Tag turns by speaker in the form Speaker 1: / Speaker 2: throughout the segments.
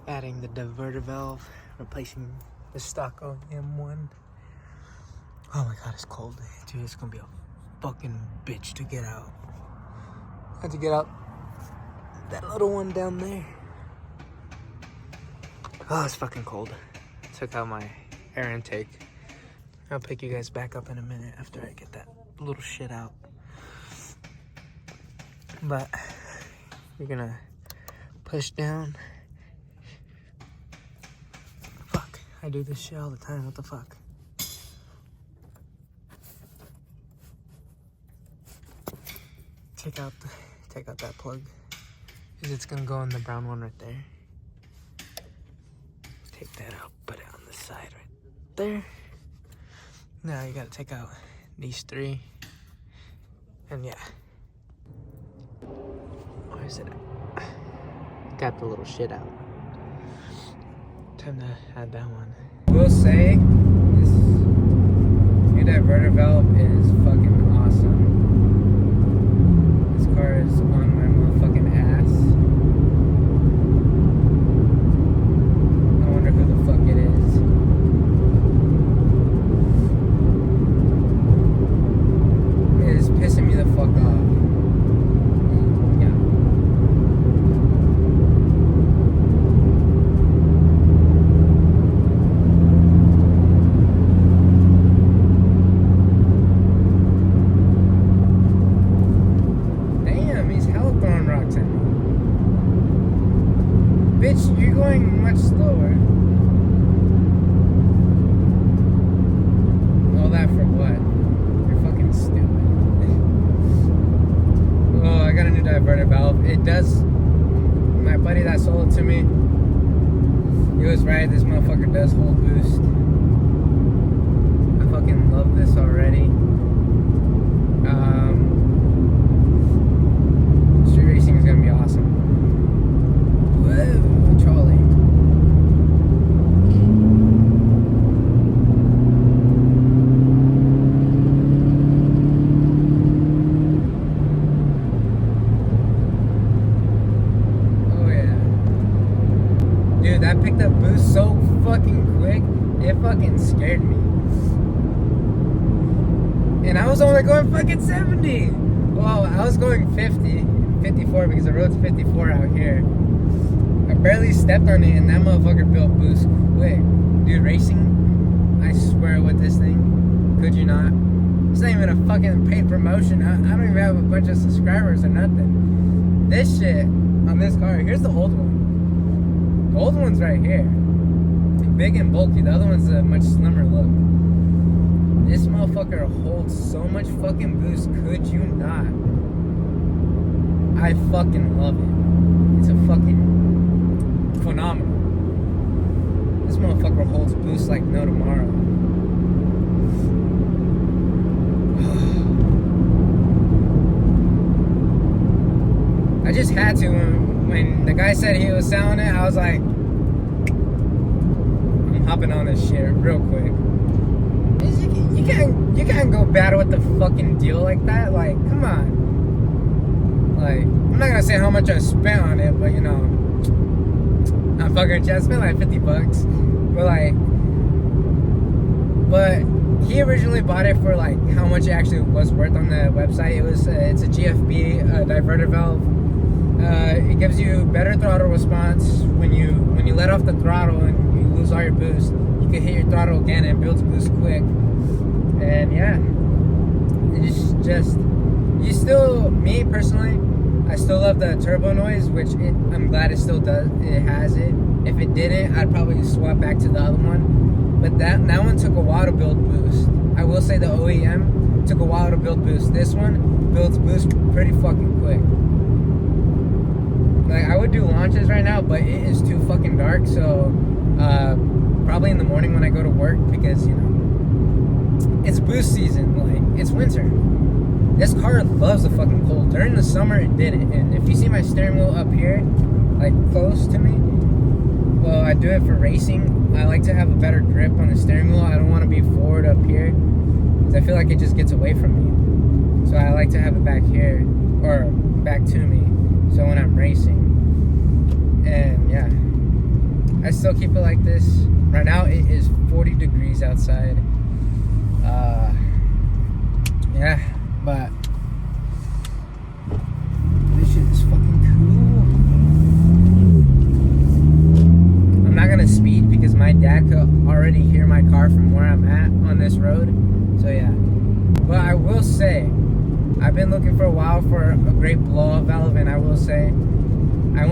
Speaker 1: Adding the diverter valve, replacing the stock M1. Oh my god, it's cold. Dude, it's gonna be a fucking bitch to get out. I had to get out that little one down there. Oh, it's fucking cold. Took out my air intake. I'll pick you guys back up in a minute after I get that little shit out. But we're gonna push down. Fuck, I do this shit all the time. What the fuck? Take out that plug, because it's gonna go in the brown one right there. Take that out, put it on the side right there. Now you gotta take out these three, and yeah. Where is it at? Got the little shit out. Time to add that one. We'll say this new diverter valve is fucking awesome. This car is on my motherfucking ass. I wonder who the fuck it is. It is pissing me the fuck off. Bitch, you're going much slower. All that for what? You're fucking stupid. Oh, I got a new diverter valve. It does. My buddy that sold it to me, he was right. This motherfucker does hold boost. I fucking love this already. Street racing is gonna be awesome. Whoa, Charlie. Oh yeah. Dude, that picked up boost so fucking quick, it fucking scared me. And I was only going fucking 70. Well, I was going 50, 54 because the road's 54 out here. I barely stepped on it and that motherfucker built boost quick. Dude, racing, I swear with this thing, could you not? It's not even a fucking paid promotion. I don't even have a bunch of subscribers or nothing. This shit on this car, here's the old one. The old one's right here. Big and bulky. The other one's a much slimmer look. This motherfucker holds so much fucking boost, could you not? I fucking love it. It's a fucking phenomenal. This motherfucker holds boost like no tomorrow. I just had to. When the guy said he was selling it, I was like, I'm hopping on this shit real quick. You can't go bad with the fucking deal like that. Like, come on. Like, I'm not gonna say how much I spent on it, but you know, I'm fucking. I spent like $50, but he originally bought it for like how much it actually was worth on the website. It was it's a GFB diverter valve. It gives you better throttle response when you let off the throttle and you lose all your boost. You can hit your throttle again and it builds boost quick. And yeah, it's just you still, me personally, I still love the turbo noise, which I'm glad it still does. It has it. If it didn't, I'd probably swap back to the other one. But that one took a while to build boost. I will say the OEM took a while to build boost. This one builds boost pretty fucking quick. Like, I would do launches right now, but it is too fucking dark. So probably in the morning when I go to work, because you know it's boost season. Like, it's winter. This car loves the fucking cold. During the summer, it didn't. And if you see my steering wheel up here, like close to me, well, I do it for racing. I like to have a better grip on the steering wheel. I don't want to be forward up here, because I feel like it just gets away from me. So I like to have it back here, or back to me, so when I'm racing. And yeah, still keep it like this. Right now it is 40 degrees outside. Yeah, but this shit is fucking cool. I'm not gonna speed because my dad could already hear my car from where I'm at on this road. So yeah. But I will say, I've been looking for a while for a great blow-off valve, and I will say, I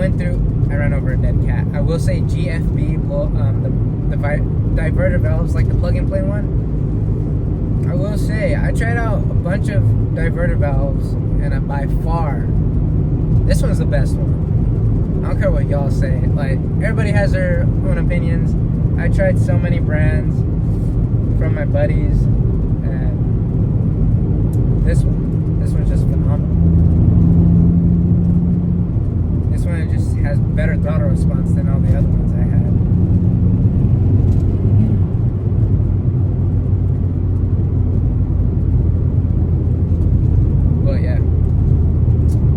Speaker 1: ran over a dead cat. I will say GFB the diverter valves, like the plug-and-play one. I will say, I tried out a bunch of diverter valves, and by far, this one's the best one. I don't care what y'all say. Like, everybody has their own opinions. I tried so many brands from my buddies, and this one's just phenomenal. This one just has better throttle response than all the other ones I had. But yeah,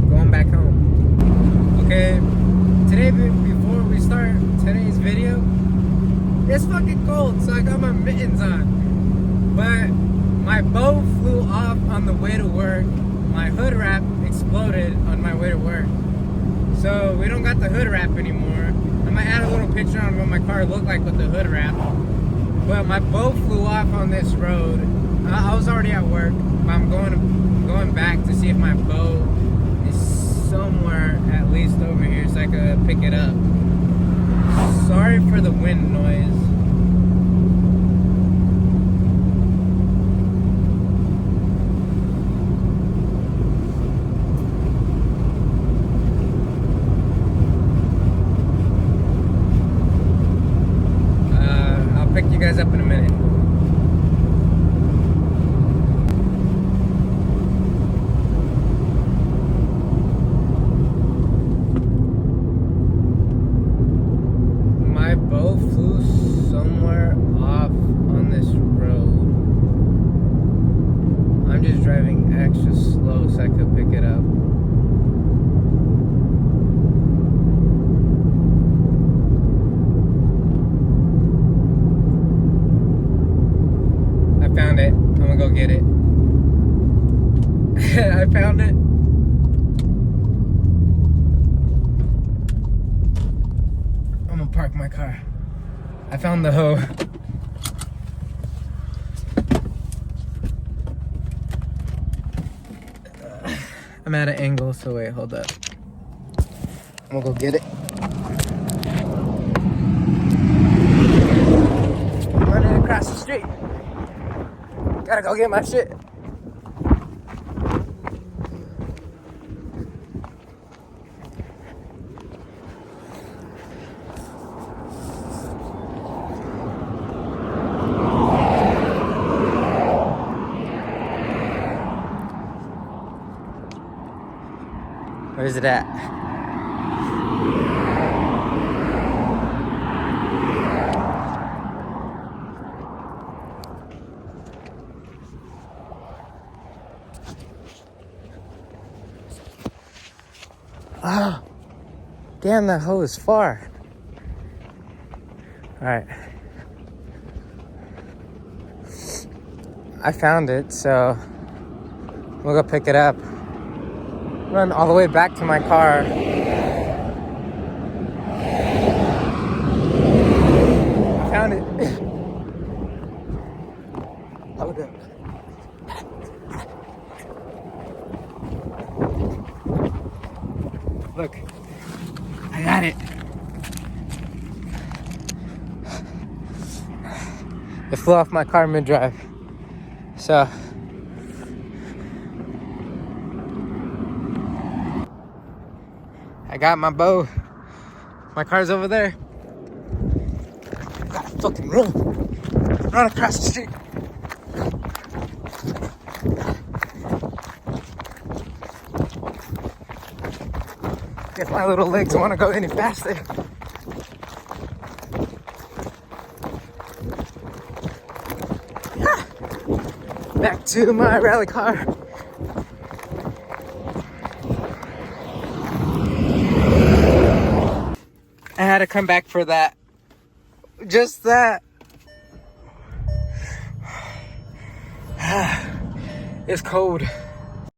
Speaker 1: going back home. Okay, today, before we start today's video, it's fucking cold, so I got my mittens on. But my bow flew off on the way to work. My hood wrap exploded on my way to work. So we don't got the hood wrap anymore. I might add a little picture on what my car looked like with the hood wrap. But my bow flew off on this road. I was already at work, but I'm going back to see if my bow is somewhere at least over here so I could pick it up. Sorry for the wind noise. Pick you guys up in a minute. My bow flew somewhere off on this road. I'm just driving extra slow so I could pick it up. Found it. I'm gonna go get it. I found it. I'm gonna park my car. I found the hoe. I'm at an angle, so wait, hold up. I'm gonna go get it. I'm running across the street. Gotta go get my shit. Where's it at? Oh, damn, that hoe is far. All right. I found it, so we'll go pick it up. Run all the way back to my car. I found it. Hold up. Look, I got it. It flew off my car mid-drive. So, I got my bow. My car's over there. Gotta fucking run across the street. If my little legs want to go any faster. Back to my rally car. I had to come back for that Just that. It's cold.